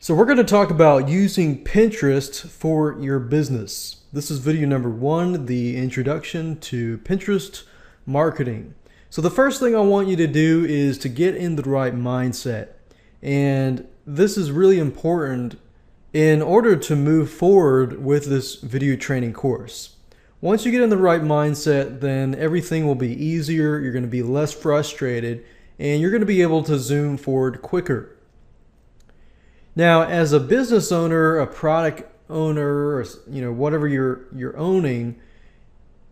So we're going to talk about using Pinterest for your business. This is video number 1, the introduction to Pinterest marketing. So the first thing I want you to do is to get in the right mindset. And this is really important in order to move forward with this video training course. Once you get in the right mindset, then everything will be easier, you're going to be less frustrated, and you're going to be able to zoom forward quicker. Now, as a business owner, a product owner, or whatever you're owning,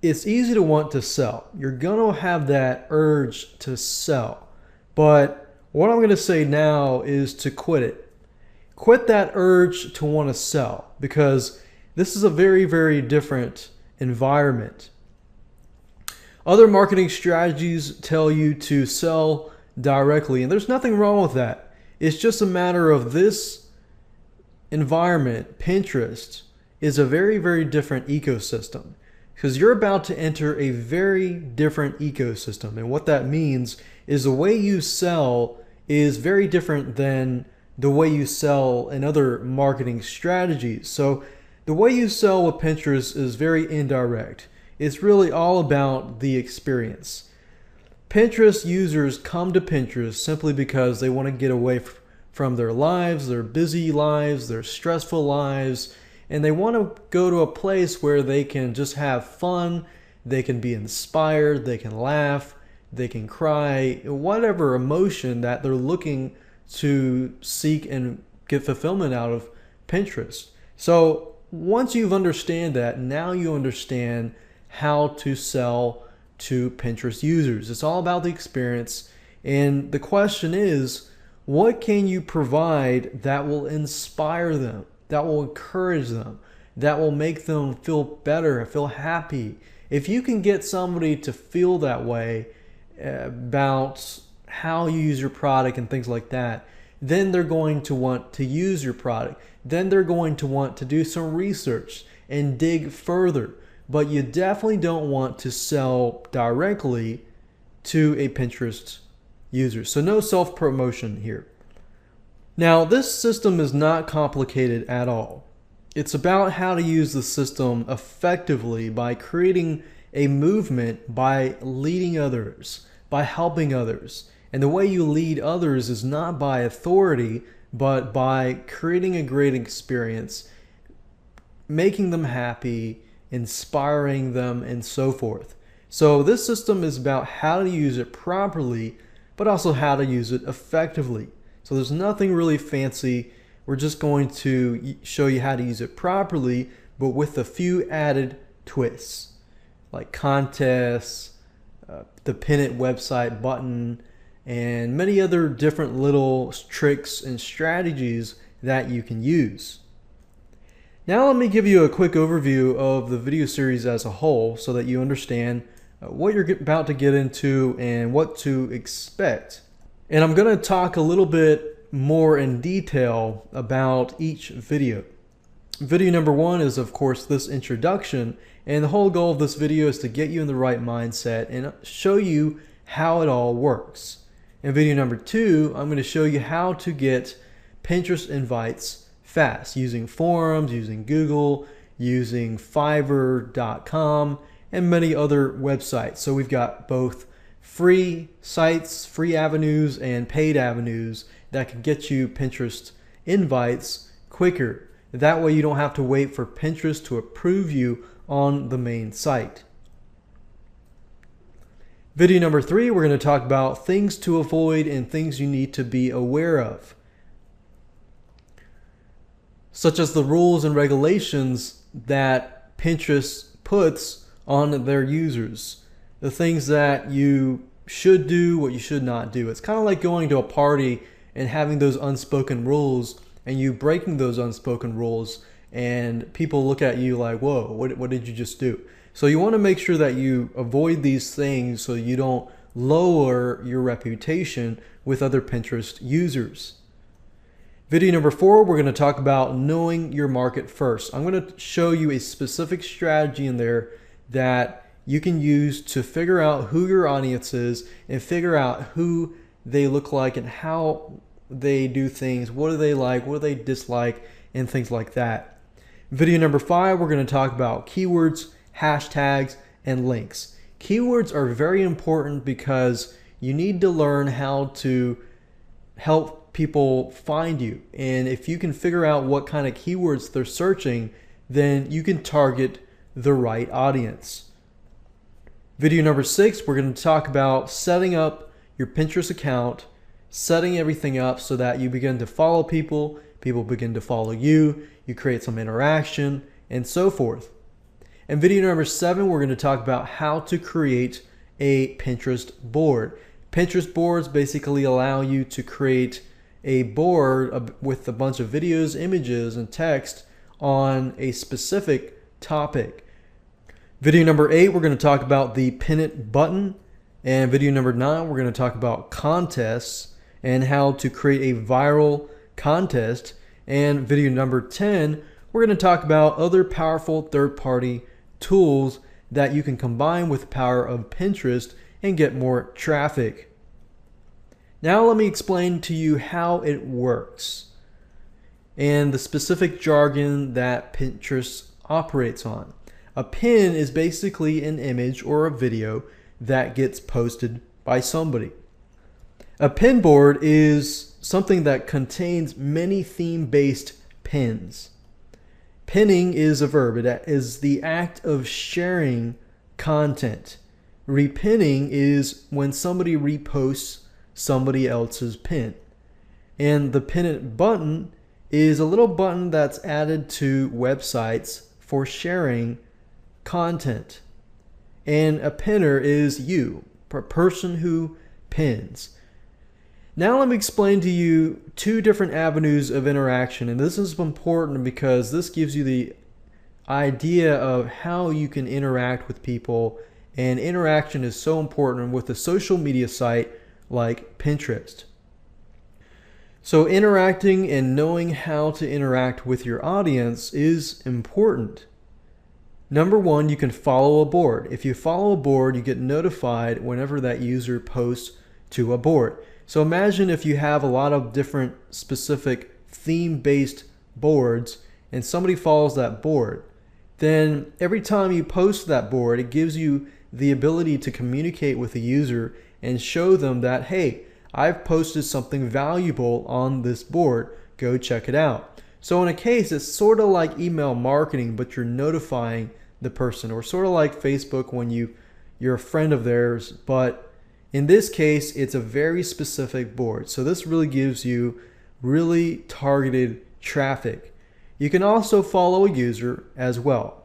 it's easy to want to sell. You're going to have that urge to sell. But what I'm going to say now is to quit it. Quit that urge to want to sell, because this is a very, very different environment. Other marketing strategies tell you to sell directly, and there's nothing wrong with that. It's just a matter of this environment. Pinterest is a very, very different ecosystem, because you're about to enter a very different ecosystem. And what that means is the way you sell is very different than the way you sell in other marketing strategies. So the way you sell with Pinterest is very indirect. It's really all about the experience. Pinterest users come to Pinterest simply because they want to get away from their lives, their busy lives, their stressful lives, and they want to go to a place where they can just have fun, they can be inspired, they can laugh, they can cry, whatever emotion that they're looking to seek and get fulfillment out of Pinterest. So once you've understand that, now you understand how to sell to Pinterest users. It's all about the experience, and the question is, what can you provide that will inspire them, that will encourage them, that will make them feel better, feel happy? If you can get somebody to feel that way about how you use your product and things like that, then they're going to want to use your product. Then they're going to want to do some research and dig further. But you definitely don't want to sell directly to a Pinterest user. So no self-promotion here. Now, this system is not complicated at all. It's about how to use the system effectively by creating a movement, by leading others, by helping others. And the way you lead others is not by authority, but by creating a great experience, making them happy, inspiring them, and so forth. So this system is about how to use it properly, but also how to use it effectively. So there's nothing really fancy. We're just going to show you how to use it properly, but with a few added twists, like contests, the pin it website button, and many other different little tricks and strategies that you can use. Now let me give you a quick overview of the video series as a whole so that you understand what you're about to get into and what to expect. And I'm going to talk a little bit more in detail about each video. Video number 1 is, of course, this introduction, and the whole goal of this video is to get you in the right mindset and show you how it all works. In video number 2, I'm going to show you how to get Pinterest invites fast using forums, using Google, using Fiverr.com, and many other websites. So we've got both free sites, free avenues, and paid avenues that can get you Pinterest invites quicker. That way you don't have to wait for Pinterest to approve you on the main site. Video number 3, we're going to talk about things to avoid and things you need to be aware of, such as the rules and regulations that Pinterest puts on their users, the things that you should do, what you should not do. It's kind of like going to a party and having those unspoken rules, and you breaking those unspoken rules, and people look at you like, whoa, what did you just do? So you want to make sure that you avoid these things so you don't lower your reputation with other Pinterest users. Video number 4, we're going to talk about knowing your market first. I'm going to show you a specific strategy in there that you can use to figure out who your audience is and figure out who they look like and how they do things, what do they like, what do they dislike, and things like that. Video number 5, we're going to talk about keywords, hashtags, and links. Keywords are very important because you need to learn how to help people find you. And if you can figure out what kind of keywords they're searching, then you can target the right audience. Video number 6, we're going to talk about setting up your Pinterest account, setting everything up so that you begin to follow people, people begin to follow you, you create some interaction, and so forth. In video number 7, we're going to talk about how to create a Pinterest board. Pinterest boards basically allow you to create a board with a bunch of videos, images, and text on a specific topic. Video number 8, we're going to talk about the Pin It button. And video number 9, we're going to talk about contests and how to create a viral contest. And video number 10, we're going to talk about other powerful third-party tools that you can combine with the power of Pinterest and get more traffic. Now let me explain to you how it works and the specific jargon that Pinterest operates on. A pin is basically an image or a video that gets posted by somebody. A pin board is something that contains many theme-based pins. Pinning is a verb. It is the act of sharing content. Repinning is when somebody reposts somebody else's pin. And the Pin It button is a little button that's added to websites for sharing content. And a pinner is you, a person who pins. Now let me explain to you 2 different avenues of interaction, and this is important because this gives you the idea of how you can interact with people, and interaction is so important with a social media site like Pinterest. So interacting and knowing how to interact with your audience is important. Number 1, you can follow a board. If you follow a board, you get notified whenever that user posts to a board. So imagine if you have a lot of different specific theme-based boards and somebody follows that board, then every time you post that board, it gives you the ability to communicate with the user and show them that, hey, I've posted something valuable on this board. Go check it out. So in a case, it's sort of like email marketing, but you're notifying the person, or sort of like Facebook when you're a friend of theirs, but in this case, it's a very specific board. So this really gives you really targeted traffic. You can also follow a user as well.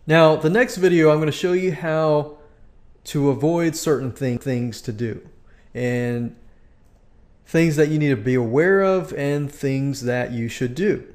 Now, the next video, I'm going to show you how to avoid certain things to do, and things that you need to be aware of and things that you should do.